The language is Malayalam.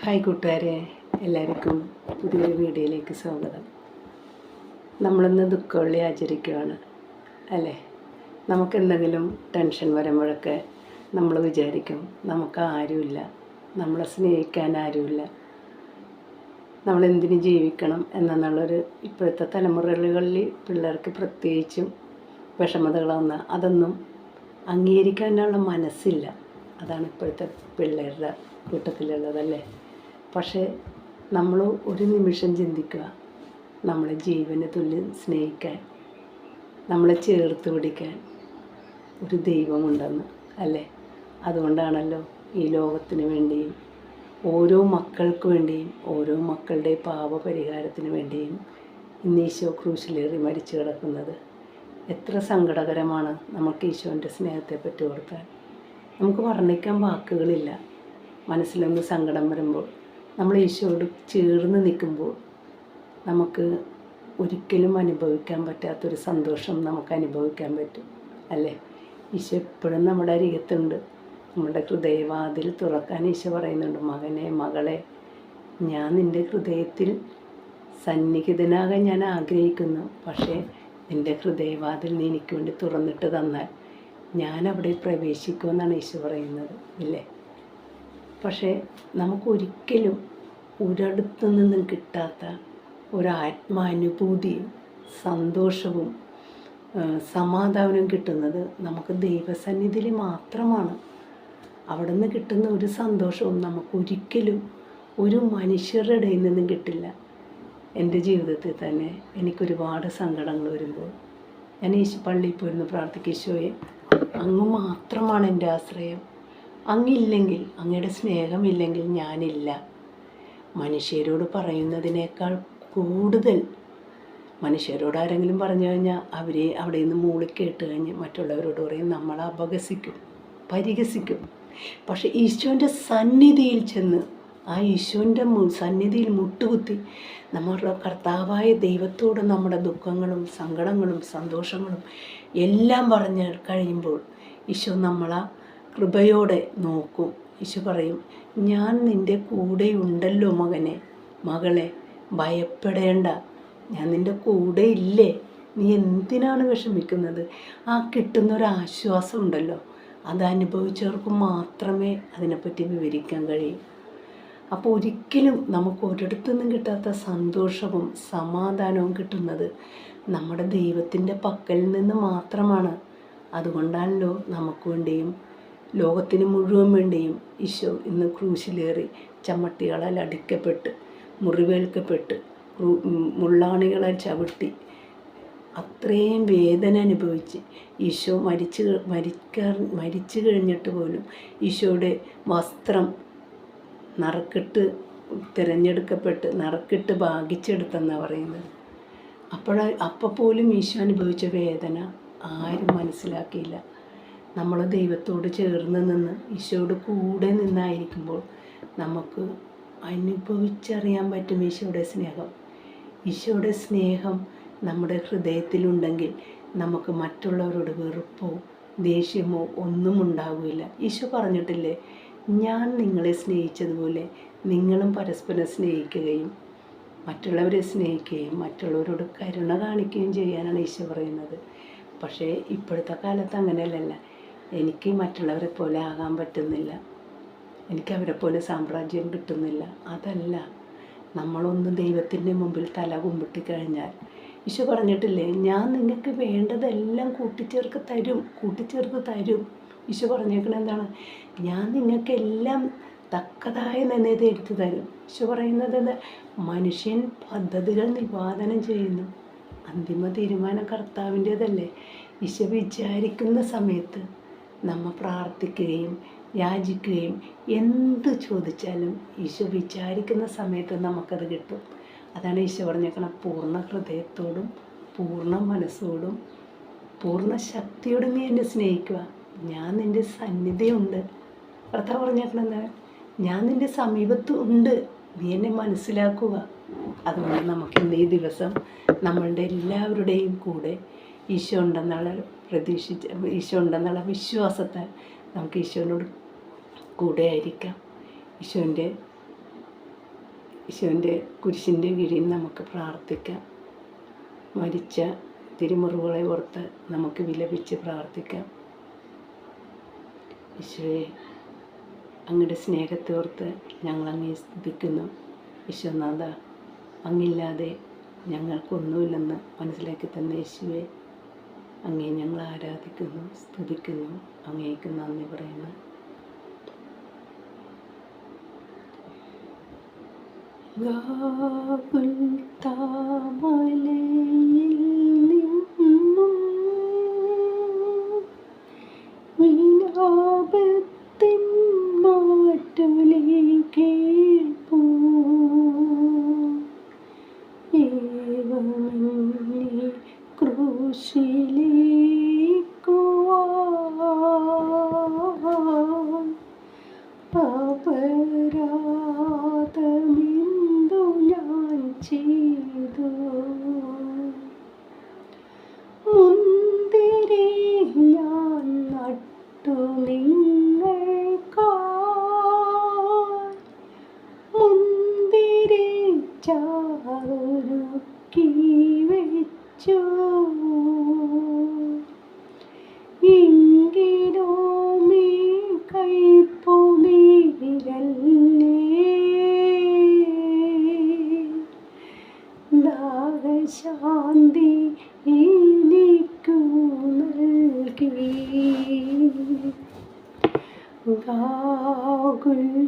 ഹായ് കൂട്ടുകാരെ, എല്ലാവർക്കും പുതിയൊരു വീഡിയോയിലേക്ക് സ്വാഗതം. നമ്മളിന്ന് ദുഃഖവെള്ളി ആചരിക്കുകയാണ് അല്ലേ. നമുക്കെന്തെങ്കിലും ടെൻഷൻ വരുമ്പോഴൊക്കെ നമ്മൾ വിചാരിക്കും നമുക്ക് ആരുമില്ല, നമ്മളെ സ്നേഹിക്കാൻ ആരുമില്ല, നമ്മളെന്തിനു ജീവിക്കണം എന്നുള്ളൊരു ഇപ്പോഴത്തെ തലമുറകളിൽ പിള്ളേർക്ക് പ്രത്യേകിച്ചും വിഷമതകൾ വന്നാൽ അതൊന്നും അംഗീകരിക്കാനുള്ള മനസ്സില്ല. അതാണ് ഇപ്പോഴത്തെ പിള്ളേരുടെ കൂട്ടത്തിലുള്ളതല്ലേ. പക്ഷേ നമ്മൾ ഒരു നിമിഷം ചിന്തിക്കുക, നമ്മളെ ജീവന് തുല്യം സ്നേഹിക്കാൻ, നമ്മളെ ചേർത്ത് പിടിക്കാൻ ഒരു ദൈവമുണ്ടെന്ന് അല്ലേ. അതുകൊണ്ടാണല്ലോ ഈ ലോകത്തിന് വേണ്ടിയും ഓരോ മക്കൾക്ക് വേണ്ടിയും ഓരോ മക്കളുടെ പാപപരിഹാരത്തിന് വേണ്ടിയും ഇന്ന് ഈശോ ക്രൂശിലേറി മരിച്ചു കിടക്കുന്നത്. എത്ര സങ്കടകരമാണ് നമുക്ക് ഈശോൻ്റെ സ്നേഹത്തെപ്പറ്റി ഓർക്കാൻ. നമുക്ക് വർണ്ണിക്കാൻ വാക്കുകളില്ല. മനസ്സിലൊന്ന് സങ്കടം വരുമ്പോൾ നമ്മൾ ഈശോയോട് ചേർന്ന് നിൽക്കുമ്പോൾ നമുക്ക് ഒരിക്കലും അനുഭവിക്കാൻ പറ്റാത്തൊരു സന്തോഷം നമുക്ക് അനുഭവിക്കാൻ പറ്റും അല്ലേ. ഈശോ എപ്പോഴും നമ്മുടെ അരികത്തുണ്ട്. നമ്മുടെ ഹൃദയവാതിൽ തുറക്കാൻ ഈശോ പറയുന്നുണ്ട്, മകനെ മകളെ, ഞാൻ നിൻ്റെ ഹൃദയത്തിൽ സന്നിഹിതനാകാൻ ഞാൻ ആഗ്രഹിക്കുന്നു. പക്ഷേ നിൻ്റെ ഹൃദയവാതിൽ നീ എനിക്ക് വേണ്ടി തുറന്നിട്ട് തന്നാൽ ഞാൻ അവിടെ പ്രവേശിക്കുമെന്നാണ് ഈശോ പറയുന്നത് ഇല്ലേ. പക്ഷേ നമുക്കൊരിക്കലും ഒരിടത്തു നിന്നും കിട്ടാത്ത ഒരാത്മാനുഭൂതിയും സന്തോഷവും സമാധാനവും കിട്ടുന്നത് നമുക്ക് ദൈവസന്നിധിയിൽ മാത്രമാണ്. അവിടെ നിന്ന് കിട്ടുന്ന ഒരു സന്തോഷവും നമുക്കൊരിക്കലും ഒരു മനുഷ്യരുടെ ഇടയിൽ നിന്നും കിട്ടില്ല. എൻ്റെ ജീവിതത്തിൽ തന്നെ എനിക്കൊരുപാട് സങ്കടങ്ങൾ വരുമ്പോൾ ഞാൻ പള്ളിയിൽ പോയിരുന്നു പ്രാർത്ഥിക്കും, ഈശോയെ അങ്ങ് മാത്രമാണ് എൻ്റെ ആശ്രയം, അങ്ങില്ലെങ്കിൽ, അങ്ങയുടെ സ്നേഹമില്ലെങ്കിൽ ഞാനില്ല. മനുഷ്യരോട് പറയുന്നതിനേക്കാൾ കൂടുതൽ മനുഷ്യരോട് ആരെങ്കിലും പറഞ്ഞു കഴിഞ്ഞാൽ അവരെ അവിടെ നിന്ന് മൂളിക്കേട്ട് കഴിഞ്ഞ് മറ്റുള്ളവരോട് പറയും, നമ്മളെ അപഹസിക്കും, പരിഹസിക്കും. പക്ഷെ ഈശോൻ്റെ സന്നിധിയിൽ ചെന്ന് ആ ഈശോൻ്റെ സന്നിധിയിൽ മുട്ടുകുത്തി നമ്മളുടെ കർത്താവായ ദൈവത്തോട് നമ്മുടെ ദുഃഖങ്ങളും സങ്കടങ്ങളും സന്തോഷങ്ങളും എല്ലാം പറഞ്ഞ് കഴിയുമ്പോൾ ഈശോ നമ്മളെ കൃപയോടെ നോക്കും. ഈശോ പറയും, ഞാൻ നിൻ്റെ കൂടെ ഉണ്ടല്ലോ മകനെ മകളെ, ഭയപ്പെടേണ്ട, ഞാൻ നിൻ്റെ കൂടെ ഇല്ലേ, നീ എന്തിനാണ് വിഷമിക്കുന്നത്. ആ കിട്ടുന്നൊരാശ്വാസം ഉണ്ടല്ലോ, അത് അനുഭവിച്ചവർക്ക് മാത്രമേ അതിനെപ്പറ്റി വിവരിക്കാൻ കഴിയൂ. അപ്പോൾ ഒരിക്കലും നമുക്ക് ഒരിടത്തു നിന്നും കിട്ടാത്ത സന്തോഷവും സമാധാനവും കിട്ടുന്നത് നമ്മുടെ ദൈവത്തിൻ്റെ പക്കലിൽ നിന്ന് മാത്രമാണ്. അതുകൊണ്ടാണല്ലോ നമുക്ക് വേണ്ടിയും ലോകത്തിന് മുഴുവൻ വേണ്ടിയും ഈശോ ഇന്ന് ക്രൂശിലേറി ചമ്മട്ടികളാൽ അടിക്കപ്പെട്ട് മുറിവേൽക്കപ്പെട്ട് മുള്ളാണികളാൽ ചവിട്ടി അത്രയും വേദന അനുഭവിച്ച് ഈശോ മരിച്ചു കഴിഞ്ഞിട്ട് പോലും ഈശോയുടെ വസ്ത്രം നറുക്കിട്ട് തിരഞ്ഞെടുക്കപ്പെട്ട് നറുക്കിട്ട് ഭാഗിച്ചെടുത്തെന്നാണ് പറയുന്നത്. അപ്പോൾ പോലും ഈശോ അനുഭവിച്ച വേദന ആരും മനസ്സിലാക്കിയില്ല. നമ്മൾ ദൈവത്തോട് ചേർന്ന് നിന്ന് ഈശോയുടെ കൂടെ നിന്നായിരിക്കുമ്പോൾ നമുക്ക് അനുഭവിച്ചറിയാൻ പറ്റും ഈശോയുടെ സ്നേഹം. ഈശോയുടെ സ്നേഹം നമ്മുടെ ഹൃദയത്തിലുണ്ടെങ്കിൽ നമുക്ക് മറ്റുള്ളവരോട് വെറുപ്പോ ദേഷ്യമോ ഒന്നും ഉണ്ടാകില്ല. ഈശോ പറഞ്ഞിട്ടില്ലേ, ഞാൻ നിങ്ങളെ സ്നേഹിച്ചതുപോലെ നിങ്ങളും പരസ്പരം സ്നേഹിക്കുകയും മറ്റുള്ളവരെ സ്നേഹിക്കുകയും മറ്റുള്ളവരോട് കരുണ കാണിക്കുകയും ചെയ്യാനാണ് ഈശോ പറയുന്നത്. പക്ഷേ ഇപ്പോഴത്തെ കാലത്ത് അങ്ങനെയല്ല. എനിക്ക് മറ്റുള്ളവരെ പോലെ ആകാൻ പറ്റുന്നില്ല, എനിക്ക് അവരെ പോലെ സാമ്രാജ്യം കിട്ടുന്നില്ല. അതല്ല, നമ്മളൊന്ന് ദൈവത്തിൻ്റെ മുമ്പിൽ തല കുമ്പിട്ട് കഴിഞ്ഞാൽ ഈശോ പറഞ്ഞിട്ടില്ലേ, ഞാൻ നിങ്ങൾക്ക് വേണ്ടതെല്ലാം കൂട്ടിച്ചേർത്ത് തരും. ഈശോ പറഞ്ഞേക്കണത് എന്താണ്, ഞാൻ നിങ്ങൾക്കെല്ലാം തക്കതായ നന്ദി എടുത്തു തരും. ഈശോ പറയുന്നത് മനുഷ്യൻ പദ്ധതികൾ നിവാദനം ചെയ്യുന്നു, അന്തിമ തീരുമാനം കർത്താവിൻ്റേതല്ലേ. ഈശോ വിചാരിക്കുന്ന സമയത്ത് നമ്മൾ പ്രാർത്ഥിക്കുകയും യാചിക്കുകയും എന്ത് ചോദിച്ചാലും ഈശോ വിചാരിക്കുന്ന സമയത്ത് നമുക്കത് കിട്ടും. അതാണ് ഈശോ പറഞ്ഞേക്കണം, പൂർണ്ണ ഹൃദയത്തോടും പൂർണ്ണ മനസ്സോടും പൂർണ്ണ ശക്തിയോടും നീ എന്നെ സ്നേഹിക്കുക, ഞാൻ നിൻ്റെ സന്നിധിയുണ്ട്. കർത്താവ് പറഞ്ഞേക്കണെന്താ, ഞാൻ നിൻ്റെ സമീപത്ത് ഉണ്ട്, നീ എന്നെ മനസ്സിലാക്കുക. അതുകൊണ്ട് നമുക്ക് ഇന്ന് ഈ ദിവസം നമ്മളുടെ എല്ലാവരുടെയും കൂടെ ഈശോ ഉണ്ടെന്നുള്ള ഈശോ ഉണ്ടെന്നുള്ള വിശ്വാസത്താൽ നമുക്ക് ഈശോനോട് കൂടെ ആയിരിക്കാം. ഈശോൻ്റെ ഈശോൻ്റെ കുരിശിൻ്റെ കീഴിൽ നമുക്ക് പ്രാർത്ഥിക്കാം. മരിച്ച തിരുമുറിവുകളെ ഓർത്ത് നമുക്ക് വിലപിച്ച് പ്രാർത്ഥിക്കാം. ഈശോയെ, അങ്ങയുടെ സ്നേഹത്തെ ഓർത്ത് ഞങ്ങൾ അങ്ങേ സ്തുതിക്കുന്നു. ഈശോനാഥ, അങ്ങില്ലാതെ ഞങ്ങൾക്കൊന്നുമില്ലെന്ന് മനസ്സിലാക്കി തന്ന യേശുവേ, അങ്ങേ ഞങ്ങൾ ആരാധിക്കുന്നു, സ്തുതിക്കുന്നു, അങ്ങേക്ക് നന്ദി പറയുന്നു. ഗാകുൽത്താമലയിൽ നിന്നും വിലാപത്തിൻ മാറ്റൊലി കേൾപ്പൂ. ഏവമെന്നെ ക്രൂശിലേക്കുവാൻ അപരാധമെന്തു ഞാൻ ചെയ്തു. മുന്തിരി ഞാൻ നട്ടു നിങ്ങൾക്കായി, മുന്തിരി ചാറൊരുക്കി വെച്ചു. എങ്കിലോ നീ കൈപ്പു നീരല്ലേ, ദാഹശാന്തി എനിക്കു നൽകി. ഗാകുൽത്താമലയിൽ